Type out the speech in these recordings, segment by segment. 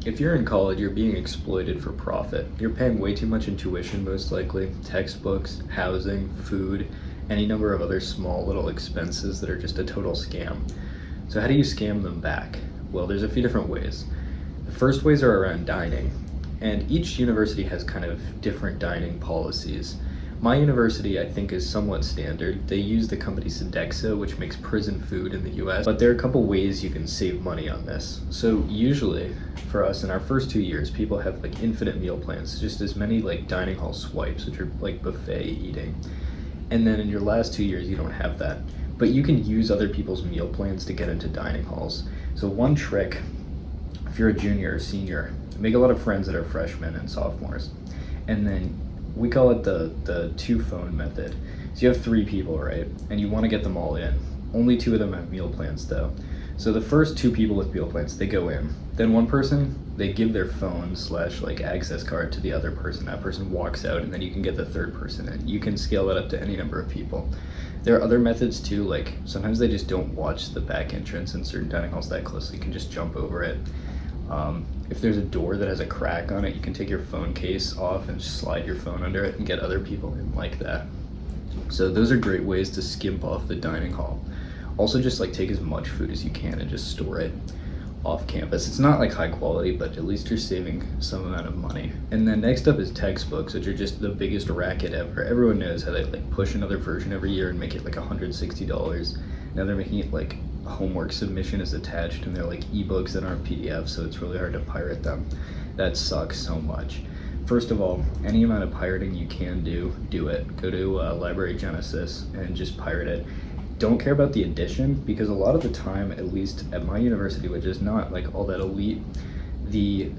if you're in college, you're being exploited for profit. You're paying way too much in tuition, most likely, textbooks, housing, food, any number of other small little expenses that are just a total scam. So how do you scam them back? Well, there's a few different ways. The first ways are around dining, and each university has kind of different dining policies. My university, I think, is somewhat standard. They use the company Sodexo, which makes prison food in the US, but there are a couple ways you can save money on this. So usually, for us, in our first 2 years, people have like infinite meal plans, just as many like dining hall swipes, which are like buffet eating. And then in your last 2 years, you don't have that. But you can use other people's meal plans to get into dining halls. So one trick, if you're a junior or senior, make a lot of friends that are freshmen and sophomores. And then we call it the two phone method. So you have 3 people, right? And you want to get them all in. Only 2 of them have meal plans though. So the first 2 people with meal plans, they go in. Then one person, they give their phone / like access card to the other person. That person walks out, and then you can get the third person in. You can scale that up to any number of people. There are other methods too, like sometimes they just don't watch the back entrance in certain dining halls that closely. You can just jump over it. If there's a door that has a crack on it, you can take your phone case off and just slide your phone under it and get other people in like that. So those are great ways to skimp off the dining hall. Also, just like take as much food as you can and just store it off campus. It's not like high quality, but at least you're saving some amount of money. And then next up is textbooks, which are just the biggest racket ever. Everyone knows how they like push another version every year and make it like $160. Now they're making it like homework submission is attached, and they're like ebooks that aren't PDFs, so it's really hard to pirate them. That sucks so much. First of all, any amount of pirating you can do it. Go to Library Genesis and just pirate it. Don't care about the edition, because a lot of the time, at least at my university, which is not like all that elite, the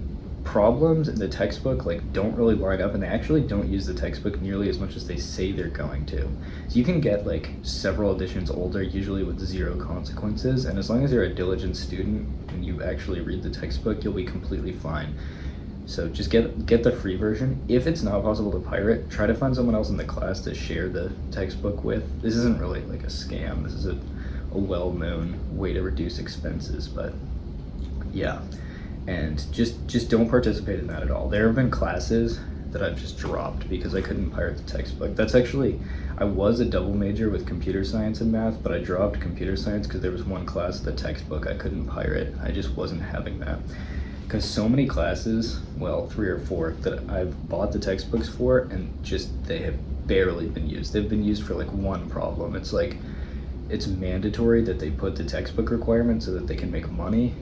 problems in the textbook like don't really line up, and they actually don't use the textbook nearly as much as they say they're going to. So you can get like several editions older, usually with 0 consequences, and as long as you're a diligent student and you actually read the textbook, you'll be completely fine. So just get the free version. If it's not possible to pirate, try to find someone else in the class to share the textbook with. This isn't really like a scam. This is a well-known way to reduce expenses, but yeah. And just don't participate in that at all. There have been classes that I've just dropped because I couldn't pirate the textbook. That's actually, I was a double major with computer science and math, but I dropped computer science because there was one class of the textbook I couldn't pirate. I just wasn't having that. Because so many classes, well, 3 or 4 that I've bought the textbooks for, and just they have barely been used. They've been used for like one problem. It's like, it's mandatory that they put the textbook requirement so that they can make money.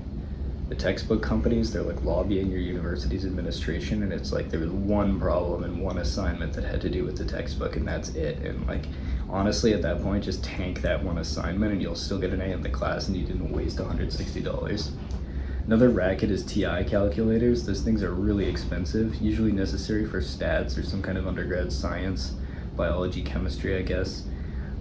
The textbook companies, they're like lobbying your university's administration, and it's like there was one problem and one assignment that had to do with the textbook, and that's it. And like, honestly, at that point, just tank that one assignment and you'll still get an A in the class, and you didn't waste $160. Another racket is TI calculators. Those things are really expensive, usually necessary for stats or some kind of undergrad science, biology, chemistry, I guess.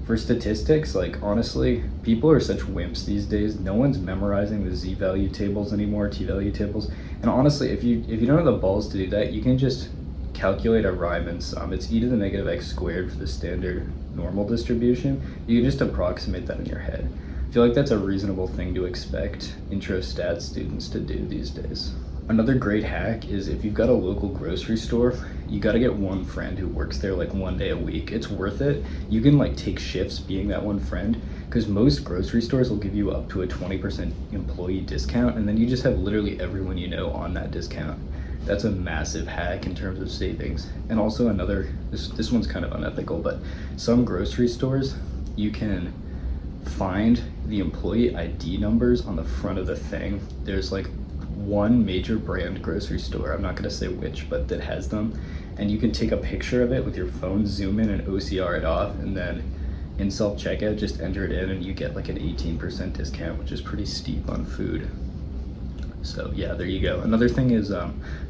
For statistics, like honestly, people are such wimps these days. No one's memorizing the z-value tables anymore, t-value tables. And honestly, if you don't have the balls to do that, you can just calculate a Riemann sum. It's e to the negative x squared for the standard normal distribution. You can just approximate that in your head. I feel like that's a reasonable thing to expect intro stats students to do these days. Another great hack is if you've got a local grocery store, you gotta get one friend who works there like 1 day a week. It's worth it. You can like take shifts being that one friend, because most grocery stores will give you up to a 20% employee discount, and then you just have literally everyone you know on that discount. That's a massive hack in terms of savings. And also another, this one's kind of unethical, but some grocery stores, you can find the employee ID numbers on the front of the thing. There's like one major brand grocery store, I'm not going to say which, but that has them, and you can take a picture of it with your phone, zoom in and OCR it off, and then in self-checkout just enter it in, and you get like an 18% discount, which is pretty steep on food. So yeah, there you go. Another thing is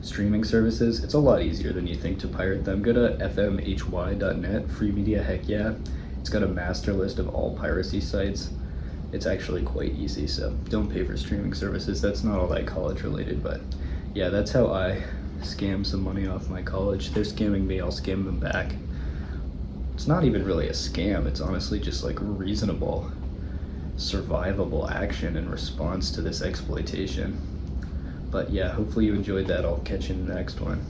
streaming services. It's a lot easier than you think to pirate them. Go to fmhy.net, free media, heck yeah. It's got a master list of all piracy sites. It's actually quite easy, so don't pay for streaming services. That's not all that college related, but yeah, that's how I scam some money off my college. They're scamming me, I'll scam them back. It's not even really a scam, it's honestly just like reasonable, survivable action in response to this exploitation. But yeah, hopefully you enjoyed that. I'll catch you in the next one.